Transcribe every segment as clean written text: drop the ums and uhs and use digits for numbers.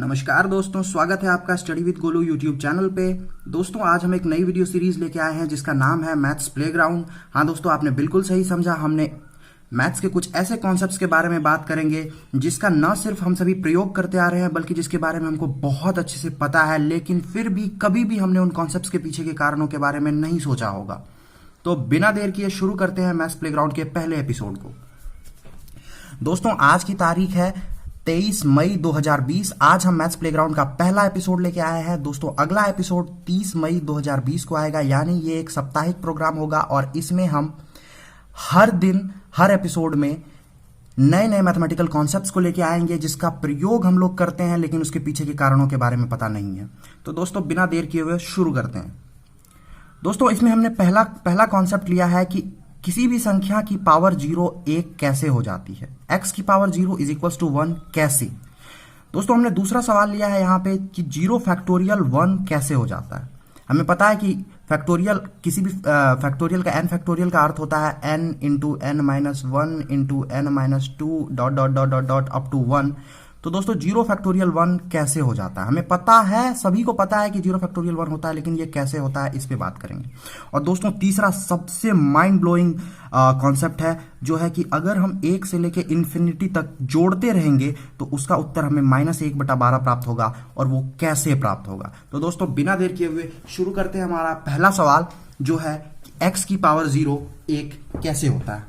नमस्कार दोस्तों, स्वागत है आपका study with Golu YouTube channel पे। दोस्तों आज हम एक नई वीडियो सीरीज लेके आए हैं जिसका नाम है मैथ्स प्लेग्राउंड। हाँ दोस्तों, आपने बिल्कुल सही समझा। हमने मैथ्स के कुछ ऐसे कॉन्सेप्ट्स के बारे में बात करेंगे जिसका न सिर्फ हम सभी प्रयोग करते आ रहे हैं बल्कि जिसके बारे में हमको बहुत अच्छे से पता है, लेकिन फिर भी कभी भी हमने उन कॉन्सेप्ट्स के पीछे के कारणों के बारे में नहीं सोचा होगा। तो बिना देर किए शुरू करते हैं मैथ्स प्लेग्राउंड के पहले एपिसोड को। दोस्तों आज की तारीख है 23 मई 2020। आज हम मैथ्स प्लेग्राउंड का पहला एपिसोड लेके आए हैं। दोस्तों अगला एपिसोड 30 मई 2020 को आएगा, यानी ये एक साप्ताहिक प्रोग्राम होगा और इसमें हम हर दिन हर एपिसोड में नए नए मैथमेटिकल कॉन्सेप्ट्स को लेके आएंगे जिसका प्रयोग हम लोग करते हैं लेकिन उसके पीछे के कारणों के बारे में पता नहीं है। तो दोस्तों बिना देर किए हुए शुरू करते हैं। दोस्तों इसमें हमने पहला कॉन्सेप्ट लिया है कि किसी भी संख्या की पावर 0 1 कैसे हो जाती है। x की पावर 0 इज इक्वल टू 1 कैसे। दोस्तों हमने दूसरा सवाल लिया है यहाँ पे कि 0 फैक्टोरियल 1 कैसे हो जाता है। हमें पता है कि फैक्टोरियल किसी भी फैक्टोरियल का n फैक्टोरियल का अर्थ होता है n into n minus 1 into n minus 2 dot dot dot dot dot up to 1। तो दोस्तों 0 फैक्टोरियल 1 कैसे हो जाता है, हमें पता है, सभी को पता है कि 0 फैक्टोरियल 1 होता है, लेकिन ये कैसे होता है इस पे बात करेंगे। और दोस्तों तीसरा सबसे माइंड ब्लोइंग कॉन्सेप्ट है जो है कि अगर हम 1 से लेके इन्फिनिटी तक जोड़ते रहेंगे तो उसका उत्तर हमें -1/12 प्राप्त होगा, और वो कैसे प्राप्त होगा। तो दोस्तों बिना देर किए हुए शुरू करते हैं हमारा पहला सवाल जो है कि x की पावर 0 1 कैसे होता है।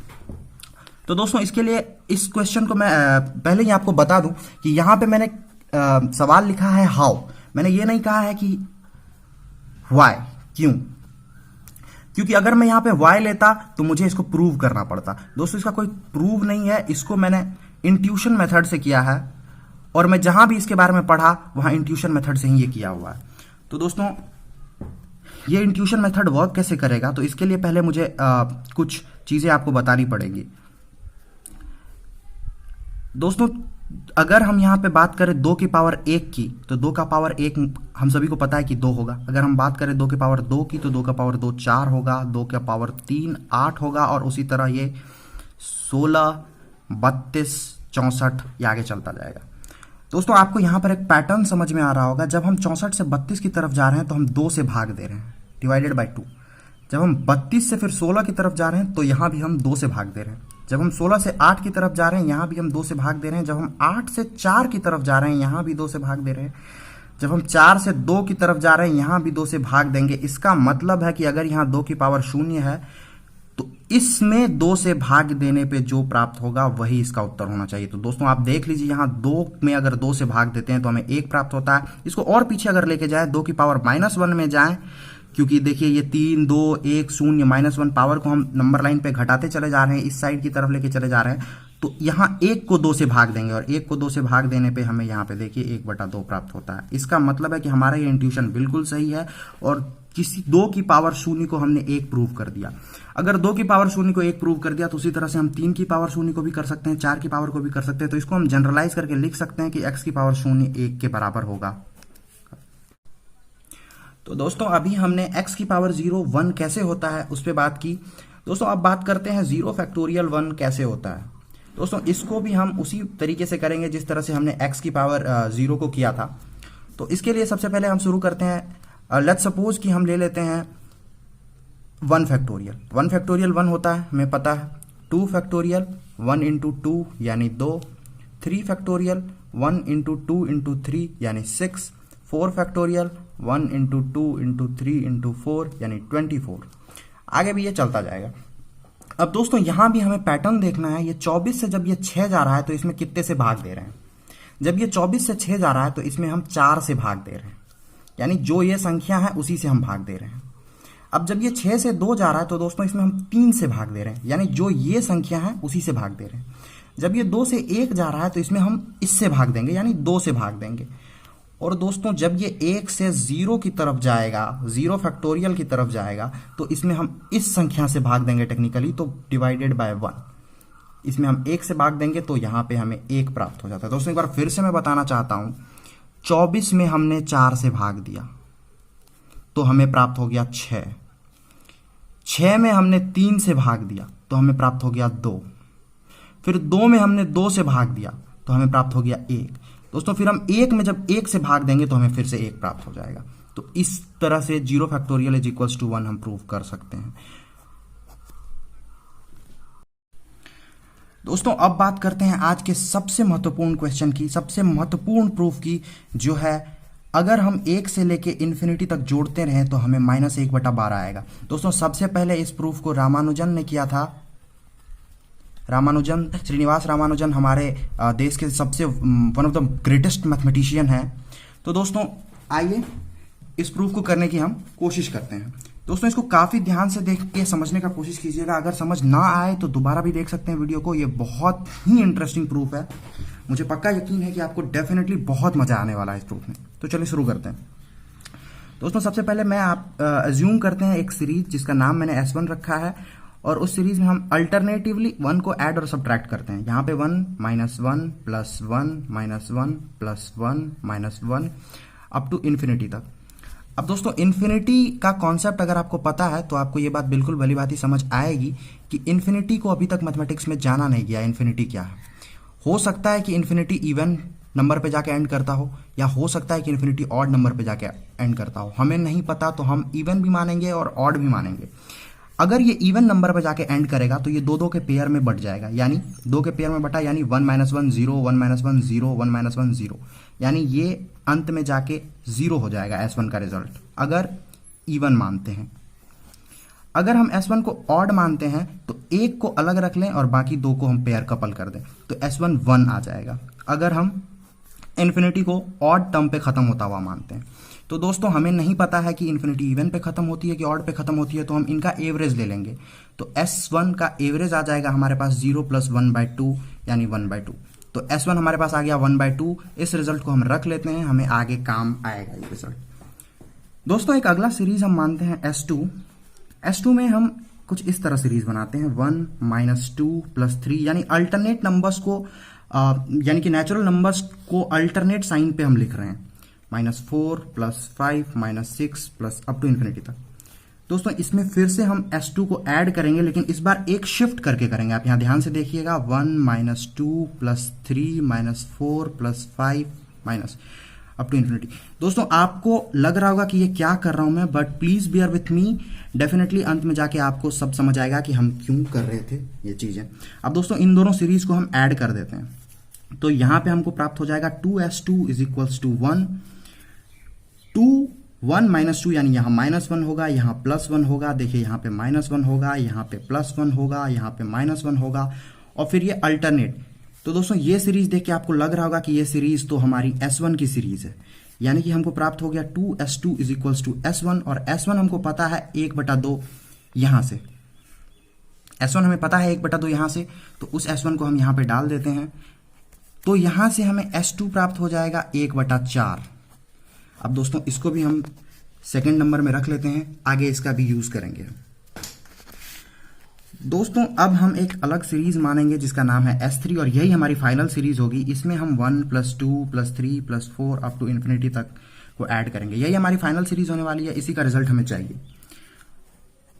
तो दोस्तों इसके लिए इस क्वेश्चन को मैं पहले ही आपको बता दूं कि यहां पे मैंने सवाल लिखा है हाउ। मैंने ये नहीं कहा है कि व्हाई, क्यों, क्योंकि अगर मैं यहां पे व्हाई लेता तो मुझे इसको प्रूव करना पड़ता। दोस्तों इसका कोई प्रूव नहीं है, इसको मैंने इंट्यूशन मेथड से किया है और मैं जहां भी इसके बारे में पढ़ा वहां इंट्यूशन मेथड से ही ये किया हुआ है। तो दोस्तों ये इंट्यूशन मेथड वर्क कैसे करेगा, तो इसके लिए पहले मुझे कुछ चीजें आपको बतानी पड़ेगी। दोस्तों अगर हम यहाँ पे बात करें 2 की पावर 1 की, तो 2 का पावर 1 हम सभी को पता है कि 2 होगा। अगर हम बात करें 2 की पावर 2 की, तो 2 का पावर 2 4 होगा, 2 का पावर 3 8 होगा, और उसी तरह ये 16 32 64 ये आगे चलता जाएगा। दोस्तों आपको यहाँ पर एक पैटर्न समझ में आ रहा होगा। जब हम 64 से 32 की तरफ जा रहे हैं तो हम 2 से भाग दे रहे हैं, डिवाइडेड बाई 2। जब हम 32 से फिर 16 की तरफ जा रहे हैं तो यहाँ भी हम 2 से भाग दे रहे हैं। जब हम 16 से 8 की तरफ जा रहे हैं यहाँ भी हम 2 से भाग दे रहे हैं। जब हम 8 से 4 की तरफ जा रहे हैं यहाँ भी 2 से भाग दे रहे हैं। जब हम 4 से 2 की तरफ जा रहे हैं यहाँ भी 2 से भाग देंगे। इसका मतलब है कि अगर यहाँ 2 की पावर 0 है तो इसमें 2 से भाग देने पे जो प्राप्त होगा वही इसका उत्तर होना चाहिए। तो दोस्तों आप देख लीजिए, यहाँ 2 में अगर 2 से भाग देते हैं तो हमें 1 प्राप्त होता है। इसको और पीछे अगर लेके जाए, 2 की पावर -1 में जाए, क्योंकि देखिए ये 3 2 1 0 -1 पावर को हम नंबर लाइन पे घटाते चले जा रहे हैं, इस साइड की तरफ लेके चले जा रहे हैं, तो यहाँ 1 को 2 से भाग देंगे और 1 को 2 से भाग देने पे हमें यहाँ पे देखिए 1/2 प्राप्त होता है। इसका मतलब है कि हमारा ये इंट्यूशन बिल्कुल सही है और किसी 2 की पावर 0 को हमने 1 प्रूव कर दिया। अगर 2 की पावर 0 को 1 प्रूव कर दिया तो उसी तरह से हम 3 की पावर 0 को भी कर सकते हैं, 4 की पावर को भी कर सकते हैं। तो इसको हम जनरलाइज करके लिख सकते हैं कि x की पावर 0 1 के बराबर होगा। तो दोस्तों अभी हमने x की पावर 0 1 कैसे होता है उस पर बात की। दोस्तों अब बात करते हैं 0 फैक्टोरियल 1 कैसे होता है। दोस्तों इसको भी हम उसी तरीके से करेंगे जिस तरह से हमने x की पावर 0 को किया था। तो इसके लिए सबसे पहले हम शुरू करते हैं। लेट्स सपोज कि हम ले लेते हैं 1 फैक्टोरियल। 1 फैक्टोरियल 1 होता है, हमें पता है। 2 फैक्टोरियल 1 इंटू 2 यानी 2। 3 फैक्टोरियल 1 इंटू 2 इंटू 3 यानी 6। 4 फैक्टोरियल 1 इंटू 2 इंटू 3 इंटू 4 यानी 24। आगे भी ये चलता जाएगा। अब दोस्तों यहां भी हमें पैटर्न देखना है। ये 24 से जब ये 6 जा रहा है तो इसमें कितने से भाग दे रहे हैं। जब ये 24 से 6 जा रहा है तो इसमें हम 4 से भाग दे रहे हैं, यानी जो ये संख्या है उसी से हम भाग दे रहे हैं। अब जब ये 6 से 2 जा रहा है तो दोस्तों इसमें हम 3 से भाग दे रहे हैं, यानी जो ये संख्या है उसी से भाग दे रहे हैं। जब ये 2 से 1 जा रहा है तो इसमें हम इससे भाग देंगे, यानी 2 से भाग देंगे। और दोस्तों जब ये 1 से 0 की तरफ जाएगा, 0 फैक्टोरियल की तरफ जाएगा, तो इसमें हम इस संख्या से भाग देंगे टेक्निकली, तो डिवाइडेड बाय 1। इसमें हम 1 से भाग देंगे तो यहाँ पे हमें 1 प्राप्त हो जाता है। दोस्तों एक बार फिर से मैं बताना चाहता हूँ, 24 में हमने 4 से भाग दिया तो हमें प्राप्त हो गया 6। 6 में हमने 3 से भाग दिया तो हमें प्राप्त हो गया 2। फिर 2 में हमने 2 से भाग दिया तो हमें प्राप्त हो गया 1। दोस्तों फिर हम एक में जब एक से भाग देंगे तो हमें फिर से एक प्राप्त हो जाएगा। तो इस तरह से 0 फैक्टोरियल इज इक्वल्स टू 1 हम प्रूव कर सकते हैं। दोस्तों अब बात करते हैं आज के सबसे महत्वपूर्ण क्वेश्चन की, सबसे महत्वपूर्ण प्रूफ की, जो है अगर हम 1 से लेके इन्फिनिटी तक जोड़ते रहें तो हमें -1/12 आएगा। दोस्तों सबसे पहले इस प्रूफ को रामानुजन ने किया था। रामानुजन, श्रीनिवास रामानुजन हमारे देश के सबसे one of the greatest mathematician हैं। तो दोस्तों आइए इस प्रूफ को करने की हम कोशिश करते हैं। दोस्तों इसको काफ़ी ध्यान से देख के समझने का कोशिश कीजिएगा। अगर समझ ना आए तो दोबारा भी देख सकते हैं वीडियो को। ये बहुत ही इंटरेस्टिंग प्रूफ है। मुझे पक्का यकीन है कि आपको डेफिनेटली बहुत मजा आने वाला है इस प्रूफ में। तो चलिए शुरू करते हैं। दोस्तों सबसे पहले मैं आप अज्यूम करते हैं एक सीरीज जिसका नाम मैंने S1 रखा है, और उस सीरीज में हम अल्टरनेटिवली 1 को ऐड और सब्ट्रैक्ट करते हैं। यहाँ पे 1 -1 + 1 -1 + 1 -1 अप टू इन्फिनिटी तक। अब दोस्तों इन्फिनिटी का कॉन्सेप्ट अगर आपको पता है तो आपको ये बात बिल्कुल भली भांति समझ आएगी कि इन्फिनिटी को अभी तक मैथमेटिक्स में जाना नहीं गया। इन्फिनिटी क्या है? हो सकता है कि इन्फिनिटी इवन नंबर पे जाके एंड करता हो, या हो सकता है कि इन्फिनिटी ऑड नंबर पे जाके एंड करता हो। हमें नहीं पता, तो हम इवन भी मानेंगे और ऑड भी मानेंगे। अगर ये इवन नंबर पे जाके एंड करेगा तो ये 2 के पेयर में बट जाएगा, यानी 2 के पेयर में बटा, यानी 1 - 1 0 1 - 1 0 1 - 1 0, यानी ये अंत में जाके 0 हो जाएगा S1 का रिजल्ट, अगर इवन मानते हैं। अगर हम S1 को ऑड मानते हैं तो एक को अलग रख लें और बाकी 2 को हम पेयर कपल कर दें तो S1 1 आ जाएगा, अगर हम इन्फिनिटी को ऑड टर्म पे खत्म होता हुआ मानते हैं। तो दोस्तों हमें नहीं पता है कि इन्फिनिटी इवन पे खत्म होती है कि ऑड पे खत्म होती है, तो हम इनका एवरेज ले लेंगे। तो S1 का एवरेज आ जाएगा हमारे पास 0 + 1/2 यानी 1/2। तो S1 हमारे पास आ गया 1/2। इस रिजल्ट को हम रख लेते हैं, हमें आगे काम आएगा ये रिजल्ट। दोस्तों एक अगला सीरीज हम मानते हैं S2। S2 में हम कुछ इस तरह सीरीज बनाते हैं 1 - 2 + 3, यानी अल्टरनेट नंबर्स को यानी कि नेचुरल नंबर्स को अल्टरनेट साइन पे हम लिख रहे हैं। -4 + 5 - 6 प्लस अप टू इन्फिनिटी तक। दोस्तों इसमें फिर से हम S2 को ऐड करेंगे, लेकिन इस बार एक शिफ्ट करके करेंगे। आप यहां ध्यान से देखिएगा, 1 - 2 + 3 - 4 + 5 अप टू इन्फिनिटी। दोस्तों आपको लग रहा होगा कि ये क्या कर रहा हूं मैं, but please bear with me. Definitely अंत में जाके आपको सब समझ आएगा कि हम क्यों कर रहे थे ये चीजें। अब दोस्तों इन दोनों सीरीज को हम ऐड कर देते हैं, तो यहां पे हमको प्राप्त हो जाएगा 2S2 = 1 2 1 - 2, यानी यहाँ -1 होगा, यहाँ +1 होगा। देखिए यहाँ पे -1 होगा, यहाँ पे +1 होगा, यहाँ पे -1 होगा, और फिर ये अल्टरनेट। तो दोस्तों ये सीरीज देख के आपको लग रहा होगा कि ये सीरीज तो हमारी S1 की सीरीज है, यानी कि हमको प्राप्त हो गया 2S2 = S1, और S1 हमको पता है 1/2 यहां से। S1 हमें पता है 1/2 यहां से, तो उस S1 को हम यहां पे डाल देते हैं। तो यहां से हमें S2 प्राप्त हो जाएगा 1/4। अब दोस्तों इसको भी हम सेकंड नंबर में रख लेते हैं, आगे इसका भी यूज करेंगे। दोस्तों अब हम एक अलग सीरीज मानेंगे जिसका नाम है S3, और यही हमारी फाइनल सीरीज होगी। इसमें हम 1 + 2 + 3 + 4 अप टू इन्फिनिटी तक को ऐड करेंगे। यही हमारी फाइनल सीरीज होने वाली है, इसी का रिजल्ट हमें चाहिए।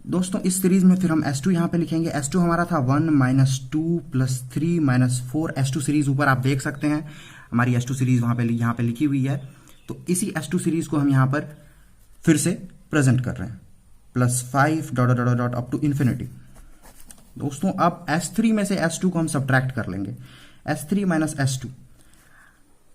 दोस्तों इस सीरीज में फिर हम S2 यहां पे लिखेंगे। S2 हमारा था 1 - 2 + 3 - 4। S2 सीरीज ऊपर आप देख सकते हैं, हमारी S2 सीरीज वहां पे यहाँ पे लिखी हुई है। तो इसी S2 सीरीज को हम यहां पर फिर से प्रेजेंट कर रहे हैं, +5 ... अप टू इन्फिनिटी। दोस्तों अब S3 में से S2 को हम सब्ट्रैक्ट कर लेंगे, S3 - S2।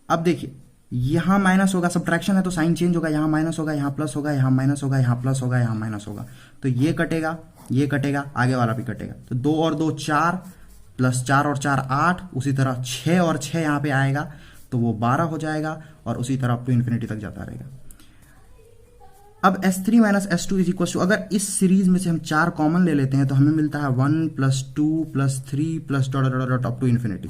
अब देखिए यहां माइनस होगा, सब्ट्रैक्शन है तो साइन चेंज होगा, यहां माइनस होगा, यहां प्लस होगा, यहां माइनस होगा, यहां प्लस होगा, यहां माइनस होगा। तो ये कटेगा, ये कटेगा, आगे वाला भी कटेगा। तो 2 और 2 4, +4 और 4 8, उसी तरह 6 और 6 यहां पे आएगा तो वो 12 हो जाएगा, और उसी तरह अप टू इन्फिनिटी तक जाता रहेगा। अब S3 - S2 = अगर इस सीरीज में से हम 4 कॉमन ले लेते हैं तो हमें मिलता है 1 + 2 + 3 + ... अप टू इन्फिनिटी।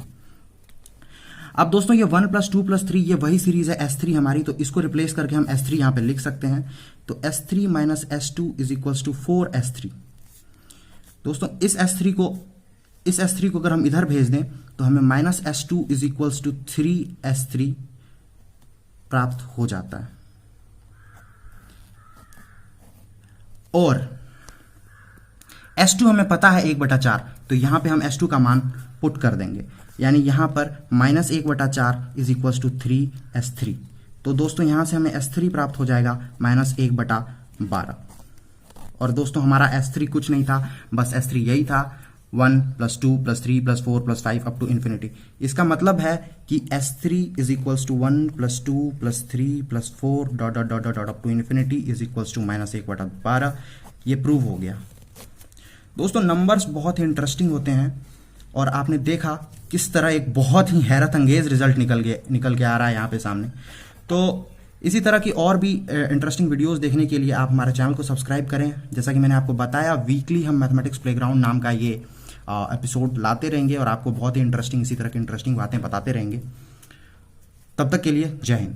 अब दोस्तों ये 1 + 2 + 3 ये वही सीरीज है S3 हमारी, तो इसको रिप्लेस करके हम S3 यहां पे लिख सकते हैं। तो S3 - S2 = 4S3। दोस्तों इस S3 को अगर हम इधर भेज दें तो हमें -S2 = 3S3 प्राप्त हो जाता है। और S2 हमें पता है 1/4, तो यहाँ पे हम S2 का मान पुट कर देंगे, यानी यहाँ पर -1/4 इज इक्वल्स टू 3s3। तो दोस्तों यहाँ से हमें S3 प्राप्त हो जाएगा -1/12। और दोस्तों हमारा S3 कुछ नहीं था, बस S3 यही था 1 + 2 + 3 + 4 + 5 अप टू इन्फिनिटी। इसका मतलब है कि S3 is equals to 1 + 2 + 3 + 4 dot dot dot dot up to infinity is equals to -1/12। ये प्रूव हो गया। दोस्तों नंबर्स बहुत ही इंटरेस्टिंग होते हैं और आपने देखा किस तरह एक बहुत ही हैरत अंगेज रिजल्ट निकल के आ रहा है यहाँ पे सामने। तो इसी तरह की और भी इंटरेस्टिंग वीडियोस देखने के लिए आप हमारे चैनल को सब्सक्राइब करें। जैसा कि मैंने आपको बताया, वीकली हम मैथमेटिक्स प्लेग्राउंड नाम का ये एपिसोड लाते रहेंगे और आपको बहुत ही इंटरेस्टिंग इसी तरह की इंटरेस्टिंग बातें बताते रहेंगे। तब तक के लिए जय हिंद।